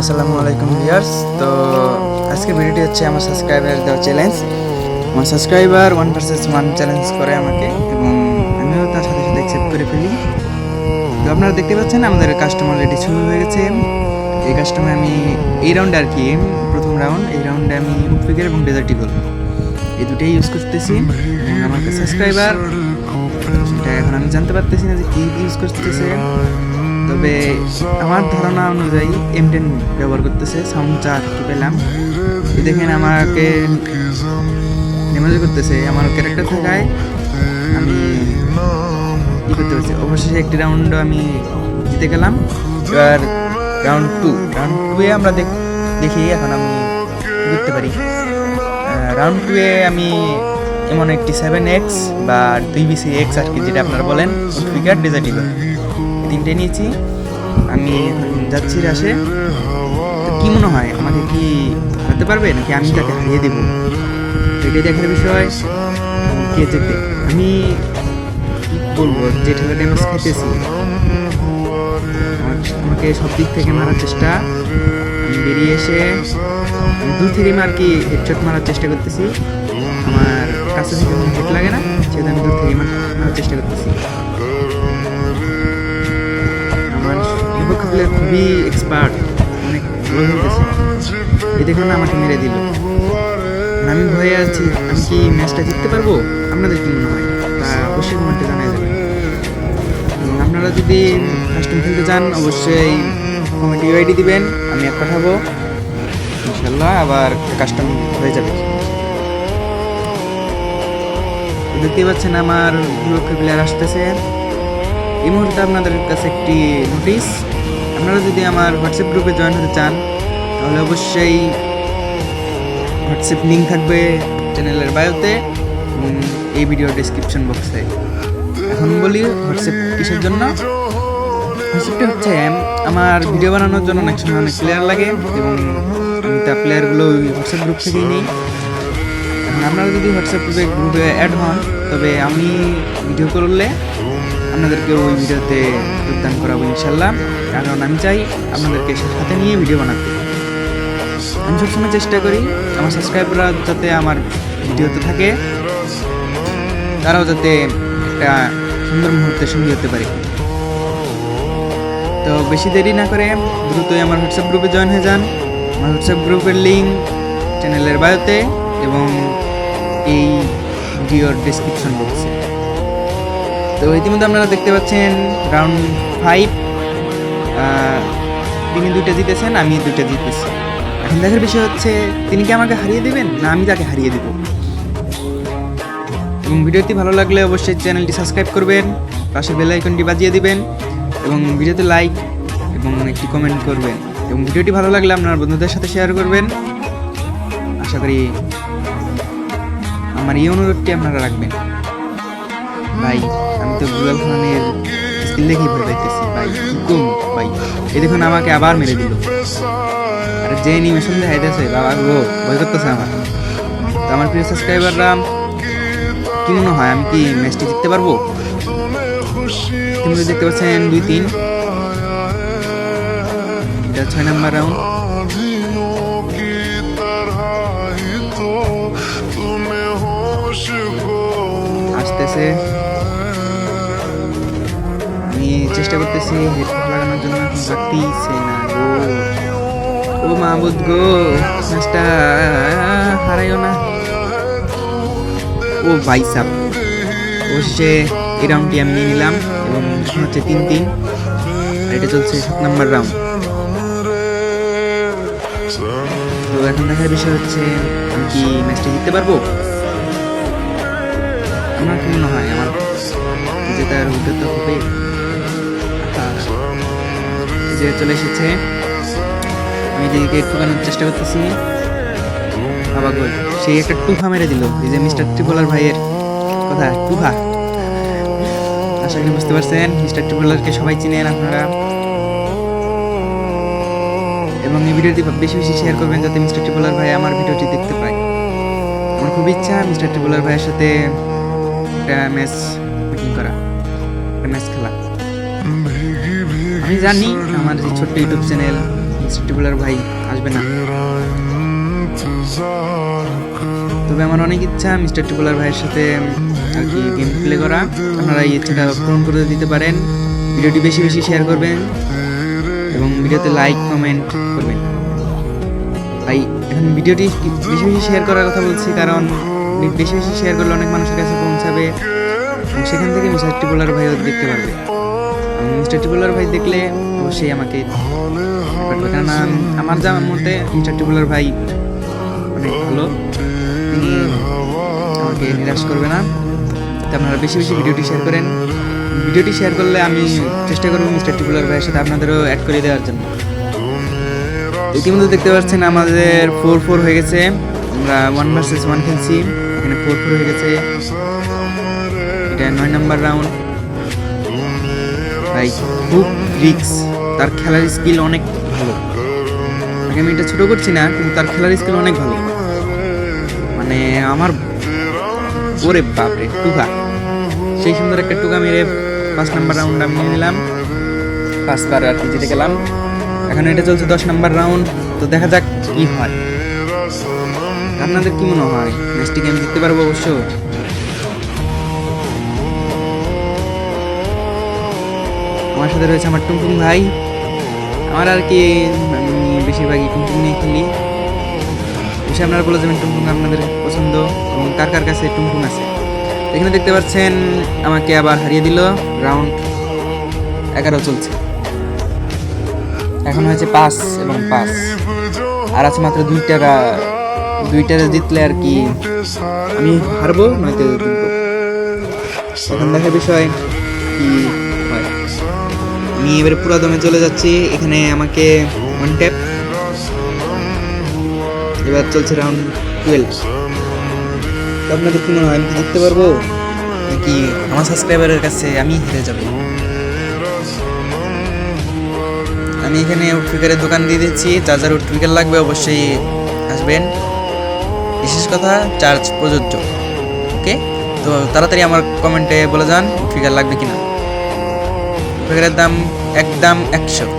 আসসালামু আলাইকুম ভিউয়ার্স। তো আজকের ভিডিওটি হচ্ছে আমার সাবস্ক্রাইবার দেওয়া চ্যালেঞ্জ। আমার সাবস্ক্রাইবার 1 ভার্সেস 1 চ্যালেঞ্জ করে আমাকে এবং আমিও তার সাথে সাথে অ্যাকসেপ্ট করে ফেলি। তো আপনারা দেখতে পাচ্ছেন আমাদের কাস্টমার রেডি শুরু হয়ে গেছে। এই কাস্টমার আমি এই রাউন্ডে আর কি প্রথম রাউন্ড, এই রাউন্ডে আমি উডপিকার এবং ডেজার্ট ইগল এই দুটোই ইউজ করতেছি। আমার সাবস্ক্রাইবার এটা এখন আমি জানতে পারতেছি না যে কী ইউজ করতেছে, তবে আমার ধারণা অনুযায়ী M10 ব্যবহার করতেছে। সাউন্ড যা কি পেলাম দেখেন আমাকে ড্যামেজ করতেছে, আমার ক্যারেক্টার থাকায় আমি ই করতে পারছি। অবশেষে একটি রাউন্ড আমি জিতে গেলাম। এবার রাউন্ড টুয়ে আমরা দেখি এখন আমি কী করতে পারি। রাউন্ড টুয়ে আমি এমন একটি 7X বা 2BCX আর কি যেটা আপনারা বলেন, উডপিকার ডেজার্ট ইগল তিনটে নিয়েছি। আমি যাচ্ছি রাশে। তো কী মনে হয় আমাকে কি হারাতে পারবে নাকি আমি তাকে হারিয়ে দেবো, এটাই দেখার বিষয়। কে যেতে আমি কী বলবো, যে ঠেলা ড্যামেজ খেতেছি আমাকে সব দিক থেকে মারার চেষ্টা। আমি বেরিয়ে এসে দূর থেকে আর কি হেডশট মারার চেষ্টা করতেছি। আমার কাছে থেকে কোনো হেড লাগে না, সেটা আমি দূর থেকে মারার চেষ্টা করতেছি। আমার বিপক্ষ প্লেয়ার খুবই এক্সপার্ট, অনেক ভালো খেলতেছে। এই দেখুন না আমাকে মেরে দিল। আমি ভয়ে আছি, আমি কি ম্যাচটা জিততে পারবো? আপনাদের কি মনে হয় তা অবশ্যই কমেন্টে জানাই যাবেন। এবং আপনারা যদি কাস্টম খেলতে চান অবশ্যই কমেন্টে ইউআইডি দিবেন, আমি এক পাঠাবো, ইনশাল্লাহ আবার কাস্টম হয়ে যাবে। দেখতেই পাচ্ছেন আমার বিপক্ষ প্লেয়ার আসতেছে। এই মুহূর্তে আপনাদের কাছে একটি নোটিশ, আপনারা যদি আমার হোয়াটসঅ্যাপ গ্রুপে জয়েন হতে চান তাহলে অবশ্যই হোয়াটসঅ্যাপ লিঙ্ক থাকবে চ্যানেলের বায়োতে এবং এই ভিডিওর ডিসক্রিপশন বক্সে। এখন বলি হোয়াটসঅ্যাপ কিসের জন্য। হোয়াটসঅ্যাপটা হচ্ছে আমার ভিডিও বানানোর জন্য অনেক সময় অনেক প্লেয়ার লাগে এবং আমি তা প্লেয়ারগুলো হোয়াটসঅ্যাপ গ্রুপ থেকেই নিই। এখন আপনারা যদি হোয়াটসঅ্যাপ গ্রুপে অ্যাড হন তবে আমি ভিডিও করলে আপনাদেরকে ওই ভিডিওতে যোগদান করাবো ইনশাল্লাহ, কারণ আমি চাই আপনাদেরকে সাথে নিয়ে ভিডিও বানাতে। আমি সবসময় চেষ্টা করি আমার সাবস্ক্রাইবাররা যাতে আমার ভিডিওতে থাকে, তারাও যাতে একটা সুন্দর মুহূর্তে সঙ্গী হতে পারে। তো বেশি দেরি না করে দ্রুতই আমার হোয়াটসঅ্যাপ গ্রুপে জয়েন হয়ে যান। আমার হোয়াটসঅ্যাপ গ্রুপের লিঙ্ক চ্যানেলের বায়োতে এবং এই ভিডিওর ডিসক্রিপশন বক্সে। তো ইতিমধ্যে আপনারা দেখতে পাচ্ছেন রাউন্ড 5 তিনি 2টা জিতেছেন, আমি 2টা জিতেছি। এখন দেখার বিষয় হচ্ছে তিনি কি আমাকে হারিয়ে দেবেন না আমি তাকে হারিয়ে দেব। এবং ভিডিওটি ভালো লাগলে অবশ্যই চ্যানেলটি সাবস্ক্রাইব করবেন, পাশে বেল আইকনটি বাজিয়ে দিবেন এবং ভিডিওতে লাইক এবং একটি কমেন্ট করবেন এবং ভিডিওটি ভালো লাগলে আপনার বন্ধুদের সাথে শেয়ার করবেন। আশা করি আমার এই অনুরোধটি আপনারা রাখবেন। ভাই আমি তো গুগল খানের স্কিল দেখেই ভয় পাইতেছি ভাই, হুকুম ভাই। এই দেখুন আমাকে আবার মেরে দিল। আর যে অ্যানিমেশন দেখাইতেছে বাবা গো, ভয় করতেছে আমার। তো আমার প্রিয় সাবস্ক্রাইবাররা কি মনে হয় আমি কি ম্যাচটি জিততে পারবো? তোমরা দেখতে পাচ্ছেন 2-3, এটা 6 নম্বর রাউন্ড। আসতেছে, আমি চেষ্টা করতেছি হেডফোন লাগানোর জন্য, লাগতেইছে না গো। ও মাহবুদ গো, ম্যাচটা হারাইও না। ও ভাই সাব, অবশ্যই এই রাউন্ডটি আমি নিয়ে নিলাম এবং এখন হচ্ছে 3-3 আর এটা চলছে 7 নম্বর রাউন্ড। তো এখন দেখার বিষয় হচ্ছে আমি কি ম্যাচটা জিততে পারবো? আমার কি মনে হয় আমার জেতার উদ্যোগ তো হবে। যে চলে এসেছে, আমি যেদিকে ঠুকানোর চেষ্টা করতেছি। বাবা গোল, সেই একটা টুফা মেরে দিল। এই যে মিস্টার ট্রিপলার ভাইয়ের কথা, টুফা। আশা করি বুঝতে পারছেন, মিস্টার ট্রিপলারকে সবাই চিনেন আপনারা। এবং এই ভিডিওটি বেশি বেশি শেয়ার করবেন যাতে মিস্টার ট্রিপলার ভাই আমার ভিডিওটি দেখতে পায়। আমার খুব ইচ্ছা মিস্টার ট্রিপলার ভাইয়ের সাথে একটা ম্যাচ মিটিং করা, একটা ম্যাচ খেলা। আমি জানি আমার যে ছোট্ট ইউটিউব চ্যানেল মিস্টার টিপুলার ভাই আসবে না। তবে আমার অনেক ইচ্ছা মিস্টার টিপুলার ভাইয়ের সাথে আর কি গেম প্লে করা। আপনারা এই ইচ্ছাটা পূরণ করে দিতে পারেন। ভিডিওটি বেশি বেশি শেয়ার করবেন এবং ভিডিওতে লাইক কমেন্ট করবেন। ভাই এখন ভিডিওটি বেশি বেশি শেয়ার করার কথা বলছি, কারণ বেশি বেশি শেয়ার করলে অনেক মানুষের কাছে পৌঁছাবে এবং সেখান থেকে মিস্টার টিপুলার ভাইও দেখতে পারবে। মিস্টার টিপুলার ভাই দেখলে অবশ্যই আমাকে, কারণ আমার জানার মতে মিস্টার টিপুলার ভাই অনেক ভালো, তিনি আমাকে নিরাশ করবে না। তো আপনারা বেশি বেশি ভিডিওটি শেয়ার করেন। ভিডিওটি শেয়ার করলে আমি চেষ্টা করবো মিস্টার টিপুলার ভাইয়ের সাথে আপনাদেরও অ্যাড করে দেওয়ার জন্য। ইতিমধ্যে দেখতে পাচ্ছেন আমাদের 4-4 হয়ে গেছে। আমরা 1 ভার্সেস 1 খেলছি, এখানে 4-4 হয়ে গেছে। এটা 9 নাম্বার রাউন্ড। ভাই খুব রিক্স, তার খেলার স্কিল অনেক ভালো। আমি এটা ছোট করছি না, কিন্তু তার খেলার স্কিল অনেক ভালো। মানে আমার ওরে বাপরে টুকা, সেই সুন্দর একটা টুকা মেরে 5 নাম্বার রাউন্ড আমি নিয়ে নিলাম। 5 বার আর কি জিতে গেলাম। এখন এটা চলছে 10 নাম্বার রাউন্ড। তো দেখা যাক কি হয়। আপনাদের কি মনে হয় ম্যাচটি আমি জিততে পারবো? অবশ্য আমার সাথে রয়েছে আমার টুমটুম ভাই। আমার আর কি আমি বেশিরভাগই টুমটুম নিয়ে খেলি। বেশি আপনারা বলে যাবেন টুমটুম আপনাদের পছন্দ এবং কার কার কাছে টুমটুম আছে। এখানে দেখতে পাচ্ছেন আমাকে আবার হারিয়ে দিল। রাউন্ড 11 চলছে, এখন হয়েছে 5 এবং 5, আর আছে মাত্র 2টা জিতলে আর কি আমি হারবো, নয়তো জিতবো। এখন দেখার বিষয় কি হয়। আমি এবারে পুরো দমে চলে যাচ্ছি। এখানে আমাকে 1 ট্যাপ। এবার চলছে রাউন্ড 12। তো আপনাদের কি মনে হয় আমি কি জিততে পারবো, নাকি আমার সাবস্ক্রাইবারের কাছে আমি হেরে যাবো? আমি এখানে উডফিকারের দোকান দিয়ে দিচ্ছি। চার্জার উডফিকার লাগবে অবশ্যই আসবেন। বিশেষ কথা চার্জ প্রযোজ্য। ওকে, তো তাড়াতাড়ি আমার কমেন্টে বলে যান উডফিকার লাগবে কিনা। উডফিকারের দাম একদম 100,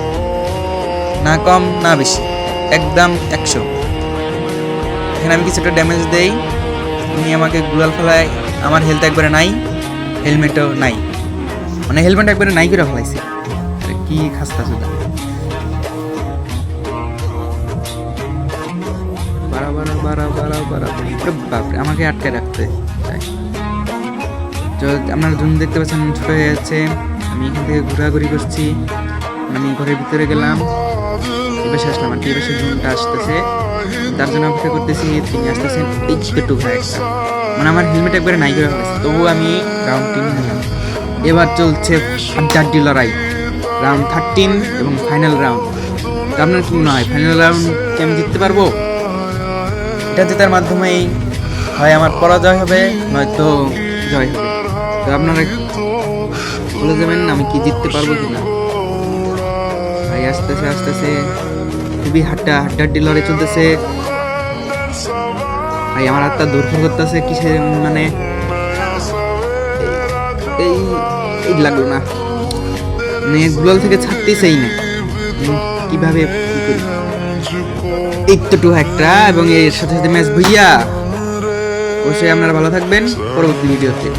না কম না বেশি, একদম 100। এখানে আমি কিছুটা ড্যামেজ দেই, উনি আমাকে গ্লোয়াল ফেলায়। আমার হেলথ একবারে নাই, হেলমেটও নাই, মানে হেলমেট একবারে নাই করে ফেলাইছে। কি খাস্তা সুদা। বাপরে আমাকে আটকে রাখতে চাই। আপনারা জুম দেখতে পাচ্ছেন ছোট হয়ে যাচ্ছে। আমি এখান থেকে ঘোরাঘুরি করছি, আমি ঘরের ভিতরে গেলাম, এবার আসলাম আর কি। এবার জুমটা আসতেছে, তার জন্য অপেক্ষা করতেছি। তিনি আসতেছেন একটু ঘোরা একটা, মানে আমার হেলমেট একবারে নাই করে ফেলেছে, তবুও আমি রাউন্ড 3 নিলাম। এবার চলছে আড্ডাড্ডি লড়াই, রাউন্ড 13 এবং ফাইনাল রাউন্ড। তো আপনার কি মনে হয় ফাইনাল রাউন্ড কি আমি জিততে পারবো? এটা জেতার মাধ্যমেই হয় আমার পরাজয় হবে, নয়তো জয় হবে। তো আপনারা বলে যাবেন আমি কি জিততে পারবো কিনা। ভাই আসতেছে আসতেছে, খুবই হাড্ডাড্ডি লড়াই চলতেছে। ভাই আমার হাতটা দূরফল করতেছে কিসে, মানে এই লাগলো না, মানে গ্লোয়াল থেকে ছাড়তেছেই না। কিভাবে কি করি? একটু একটা এবং এর সাথে সাথে ম্যাচ ভুইয়া। অবশ্যই আপনারা ভালো থাকবেন। পরবর্তী ভিডিওতে